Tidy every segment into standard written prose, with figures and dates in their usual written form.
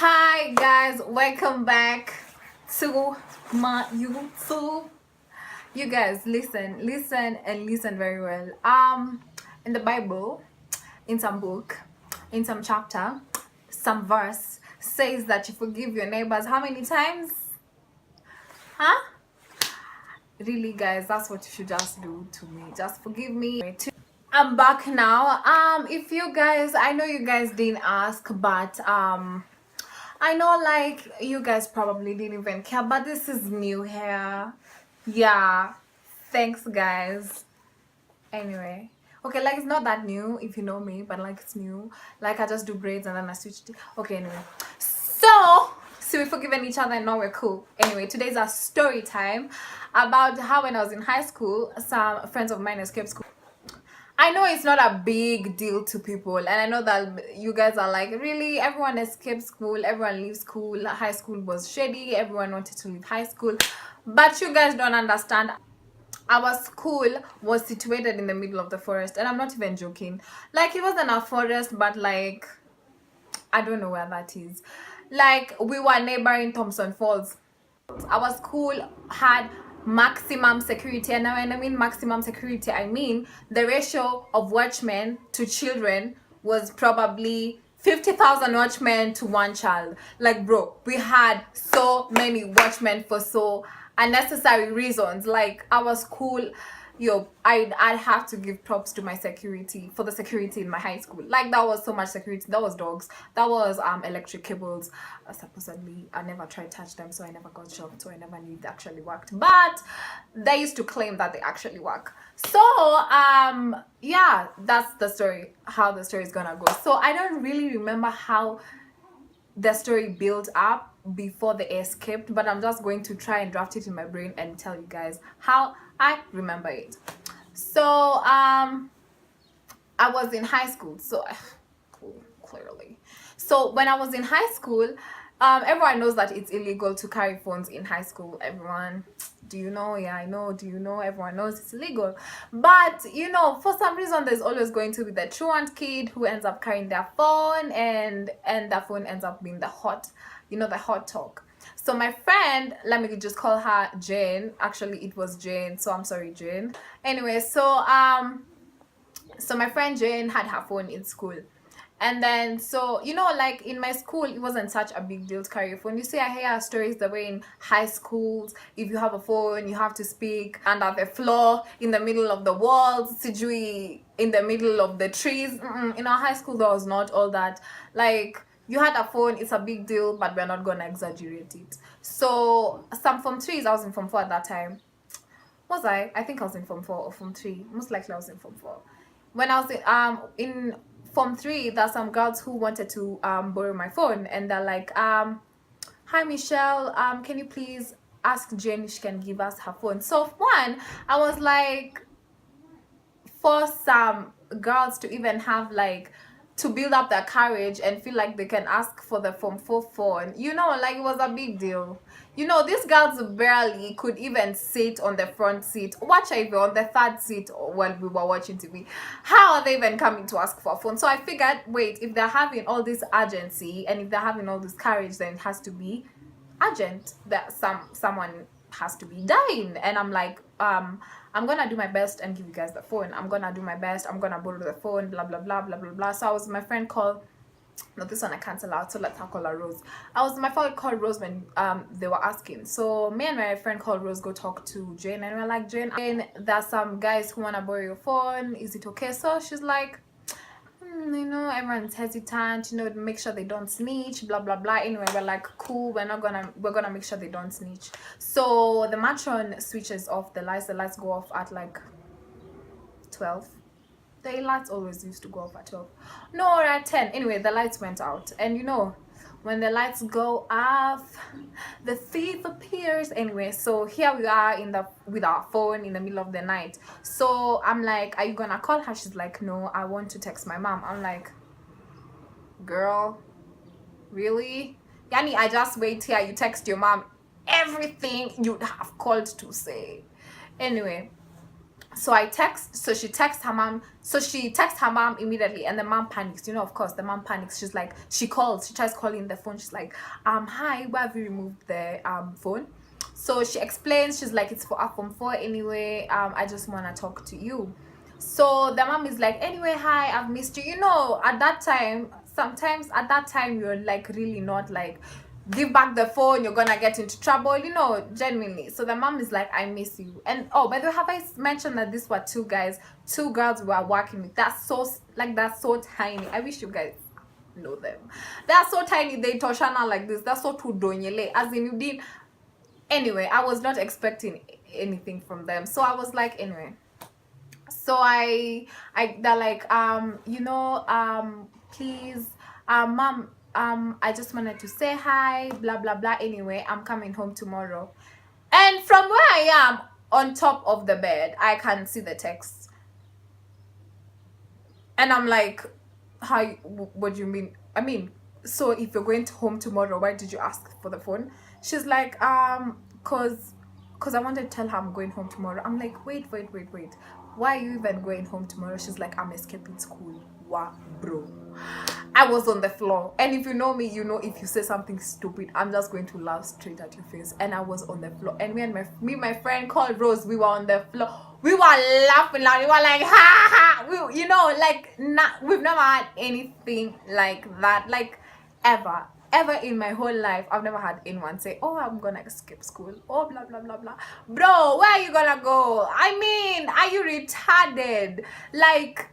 Hi guys, welcome back to my YouTube. You guys listen and listen very well. In the Bible, in some book, in some chapter, some verse says that you forgive your neighbors how many times? Huh? Really guys, that's what you should just do to me. Just forgive me. I'm back now. If you guys, I know you guys didn't ask, but I know like you guys probably didn't even care, but this is new hair. Yeah, thanks guys. Anyway, okay, like it's not that new if you know me, but like it's new. Like I just do braids and then I switched it. Okay, anyway, so we've forgiven each other and now we're cool. Anyway, today's a story time about how when I was in high school, some friends of mine escaped school. I know it's not a big deal to people, and I know that you guys are like, really, everyone escaped school, everyone leaves school, high school was shady, everyone wanted to leave high school, but you guys don't understand. Our school was situated in the middle of the forest, and I'm not even joking. Like, it wasn't a forest, but like, I don't know where that is. Like, we were neighboring Thompson Falls. Our school had maximum security, and when I mean maximum security, I mean the ratio of watchmen to children was probably 50,000 watchmen to one child. Like, bro, we had so many watchmen for so unnecessary reasons. Like, our school, yo, I'd have to give props to my security for the security in my high school. Like, that was so much security. That was dogs, that was electric cables. Supposedly I never tried to touch them, so I never got shocked, so I never knew they actually worked, but they used to claim that they actually work. So yeah, that's the story, how the story is gonna go. So I don't really remember how the story built up before they escaped, but I'm just going to try and draft it in my brain and tell you guys how I remember it. So I was in high school, so clearly. So when I was in high school, everyone knows that it's illegal to carry phones in high school. Everyone, do you know? Yeah, I know. Do you know? Everyone knows it's illegal. But you know, for some reason, there's always going to be the truant kid who ends up carrying their phone, and their phone ends up being the hot, the hot talk. So my friend, let me just call her Jane. Actually, it was Jane, so I'm sorry, Jane. Anyway, so my friend Jane had her phone in school. And then, so, like in my school, it wasn't such a big deal to carry a phone. You see, I hear stories the way in high schools, if you have a phone, you have to speak under the floor, in the middle of the walls, sijui, in the middle of the trees. In our high school, there was not all that. Like, you had a phone, it's a big deal, but we're not gonna exaggerate it. So, some Form 3s, I was in Form 4 at that time. Was I? I think I was in Form 4 or Form 3. Most likely I was in Form 4. When I was in Form 3, there's some girls who wanted to borrow my phone, and they're like, hi Michelle, can you please ask Jane if she can give us her phone? So one, I was like, for some girls to even have like to build up their courage and feel like they can ask for the Form 4 phone, like it was a big deal. These girls barely could even sit on the front seat, watch even on the third seat while we were watching TV. How are they even coming to ask for a phone? So I figured, wait, if they're having all this urgency and if they're having all this courage, then it has to be urgent, that someone has to be dying. And I'm like, I'm gonna do my best and give you guys the phone. I'm gonna do my best, I'm gonna borrow the phone, blah blah blah blah blah blah. So I was my friend called, no, this one I cancel out, so let's call her Rose. My friend called Rose when they were asking. So me and my friend called Rose go talk to Jane, and we're like, Jane, there's some guys who wanna borrow your phone, is it okay? So she's like, everyone's hesitant, make sure they don't snitch, blah blah blah. Anyway, we're like, cool, we're gonna make sure they don't snitch. So the matron switches off the lights go off at like 12. The lights always used to go off at 12, no, or at 10. Anyway, the lights went out, and when the lights go off, the thief appears. Anyway, so here we are with our phone in the middle of the night. So I'm like, are you gonna call her? She's like, no, I want to text my mom. I'm like, girl, really? Yani, I just wait here, you text your mom everything you'd have called to say. Anyway, So she texts her mom. So she texts her mom immediately, and the mom panics. Of course, the mom panics. She's like, she tries calling the phone. She's like, hi, why have you removed the phone? So she explains. She's like, it's for Form 4 anyway. I just wanna talk to you. So the mom is like, anyway, hi, I've missed you. At that time, sometimes at that time, you're like really not like, give back the phone, you're gonna get into trouble, genuinely. So the mom is like, I miss you. And oh, by the way, have I mentioned that these were two girls we were working with? That's so tiny. I wish you guys know them. They're so tiny. They toshana like this. That's so too donyele. As in, you did. Anyway, I was not expecting anything from them. So I was like, anyway. So they're like, please, mom, I just wanted to say hi, blah blah blah. Anyway, I'm coming home tomorrow. And from where I am on top of the bed, I can see the text. And I'm like, hi, what do you mean? I mean, so if you're going home tomorrow, why did you ask for the phone? She's like, cause I wanted to tell her I'm going home tomorrow. I'm like, wait. Why are you even going home tomorrow? She's like, I'm escaping school. Wow, bro. I was on the floor. And if you know me, if you say something stupid, I'm just going to laugh straight at your face. And I was on the floor. And my friend called Rose, we were on the floor. We were laughing loud. We were like, ha ha. We've never had anything like that. Like, ever in my whole life, I've never had anyone say, oh, I'm gonna skip school, oh, blah blah blah blah. Bro, where are you gonna go? I mean, are you retarded? Like,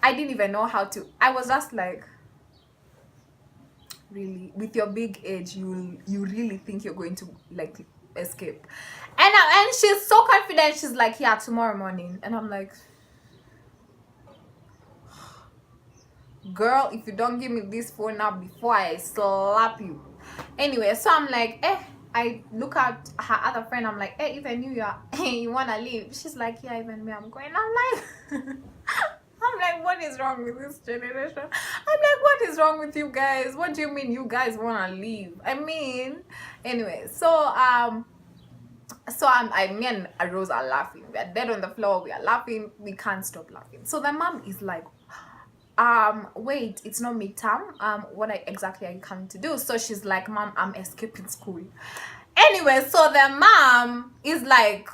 I didn't even know how to. I was just like, really, with your big age, you really think you're going to like escape? And she's so confident. She's like, yeah, tomorrow morning. And I'm like, girl, if you don't give me this phone now before I slap you. Anyway, so I'm like, I look at her other friend. I'm like, even you wanna leave? She's like, yeah, even me, I'm going. I'm like, I'm like, what is wrong with this generation? I'm like, what is wrong with you guys? What do you mean you guys wanna leave? I mean, anyway, so me and Rose are laughing. We are dead on the floor. We are laughing. We can't stop laughing. So the mom is like, wait, it's not midterm. What exactly are you coming to do? So she's like, mom, I'm escaping school. Anyway, so the mom is like,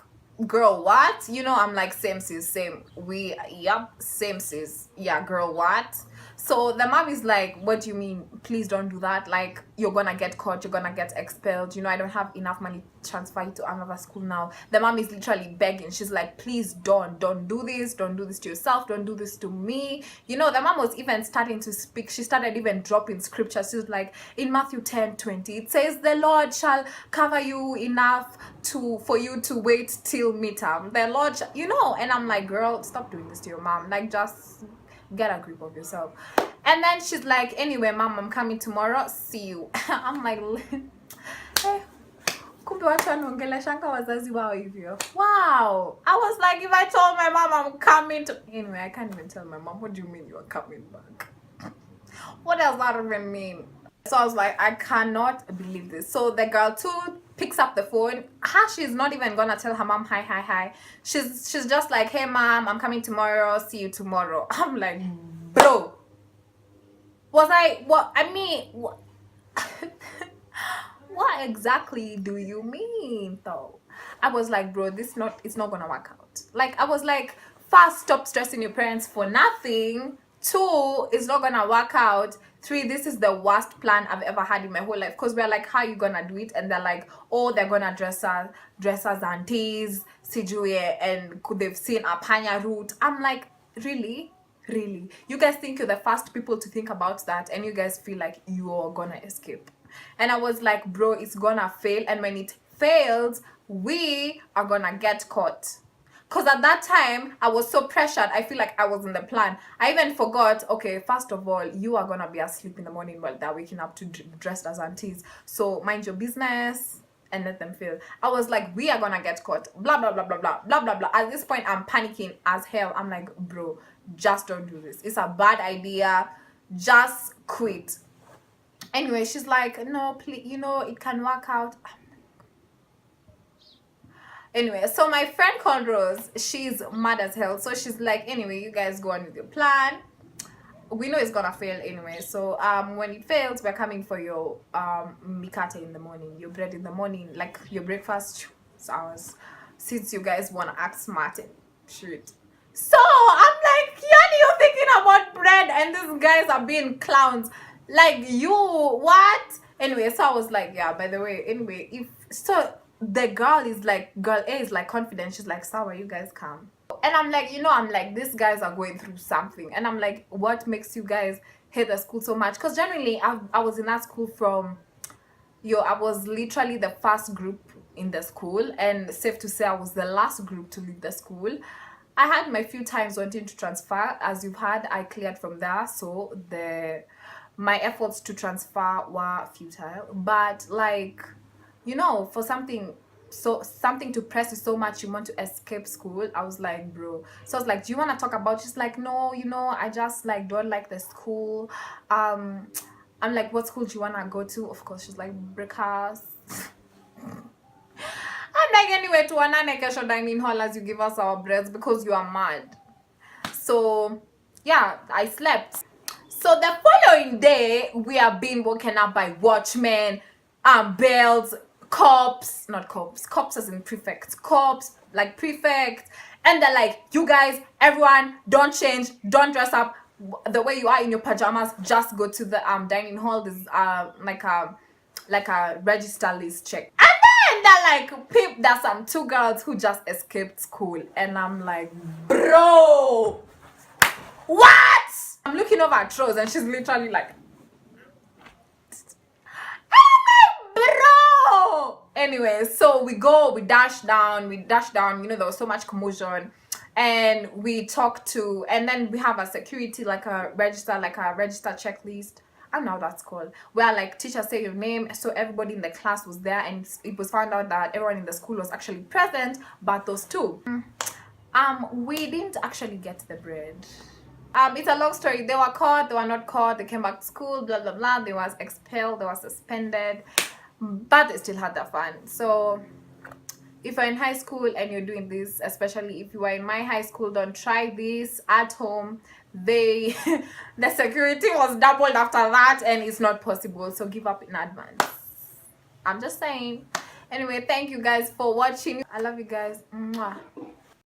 girl, what? I'm like, same sis, same. Same sis. Yeah, girl, what? So the mom is like, what do you mean? Please don't do that. Like, you're gonna get caught, you're gonna get expelled. I don't have enough money to transfer you to another school now. The mom is literally begging. She's like, please don't do this. Don't do this to yourself. Don't do this to me. The mom was even starting to speak. She started even dropping scripture. She's like, in Matthew 10:20, it says, the Lord shall cover you enough for you to wait till midterm. The Lord, and I'm like, girl, stop doing this to your mom. Like, just get a grip of yourself. And then she's like, anyway, mom, I'm coming tomorrow, see you. I'm like, hey, kumbe watu wanaongeleshanga wazazi wao hivyo. Wow. I was like, if I told my mom I'm coming to, anyway, I can't even tell my mom, what do you mean you are coming back? What does that even mean? So I was like, I cannot believe this. So the girl too picks up the phone. She's not even gonna tell her mom hi. She's just like, hey mom, I'm coming tomorrow, see you tomorrow. I'm like, bro, what what exactly do you mean though? I was like, bro, it's not gonna work out. Like, I was like, first, stop stressing your parents for nothing. 2, it's not gonna work out. 3, this is the worst plan I've ever had in my whole life. Because we're like, how are you gonna do it? And they're like, oh, they're gonna dress as aunties, sijue, and they've seen a panya route. I'm like, really? You guys think you're the first people to think about that, and you guys feel like you're gonna escape? And I was like, bro, it's gonna fail, and when it fails, we are gonna get caught. Because at that time, I was so pressured. I feel like I was in the plan. I even forgot, okay, first of all, you are going to be asleep in the morning while they're waking up to dressed as aunties. So mind your business and let them fail. I was like, we are going to get caught. Blah, blah, blah, blah, blah, blah, blah, blah. At this point, I'm panicking as hell. I'm like, bro, just don't do this. It's a bad idea. Just quit. Anyway, she's like, no, please, it can work out. Anyway, so my friend called Rose, she's mad as hell. So she's like, anyway, you guys go on with your plan. We know it's gonna fail anyway. So when it fails, we're coming for your mikate in the morning, your bread in the morning, like your breakfast. It's ours. Since you guys wanna act smart and shit. So I'm like, yeah, you're thinking about bread and these guys are being clowns. Like, you what? Anyway, so I was like, yeah, by the way, anyway, if so the girl is like, girl A is like confident. She's like, Sawa, you guys come. And I'm like, I'm like, these guys are going through something. And I'm like, what makes you guys hate the school so much? Because generally, I was in that school from, I was literally the first group in the school. And safe to say, I was the last group to leave the school. I had my few times wanting to transfer. As you've heard, I cleared from there. So my efforts to transfer were futile. But like, for something to press you so much you want to escape school, I was like, bro. So I was like, do you want to talk about? She's like, no, I just like don't like the school. I'm like, what school do you want to go to? Of course, she's like, Brickhouse. I'm like, anyway, to Ananekesho dining hall as you give us our breads because you are mad. So yeah, I slept. So the following day, we are being woken up by watchmen, bells, cops, not cops, cops as in prefects, cops, like prefect. And they're like, you guys, everyone, don't change, don't dress up the way you are in your pajamas, just go to the dining hall. There's like a register list check. And then they're like, there's some two girls who just escaped school. And I'm like, bro, what? I'm looking over at Rose and she's literally like, bro. Anyway, so we dash down, there was so much commotion. And we talk to, and then we have a security, like a register checklist. I don't know how that's called. Where like teacher say your name, so everybody in the class was there, and it was found out that everyone in the school was actually present, but those two. We didn't actually get the bread. It's a long story. They were caught, they were not caught, they came back to school, blah blah blah. They was expelled, they were suspended, but they still had their fun. So if you're in high school and you're doing this, especially if you are in my high school, don't try this at home. The security was doubled after that, and it's not possible, so give up in advance. I'm just saying. Anyway, thank you guys for watching. I love you guys. Mwah.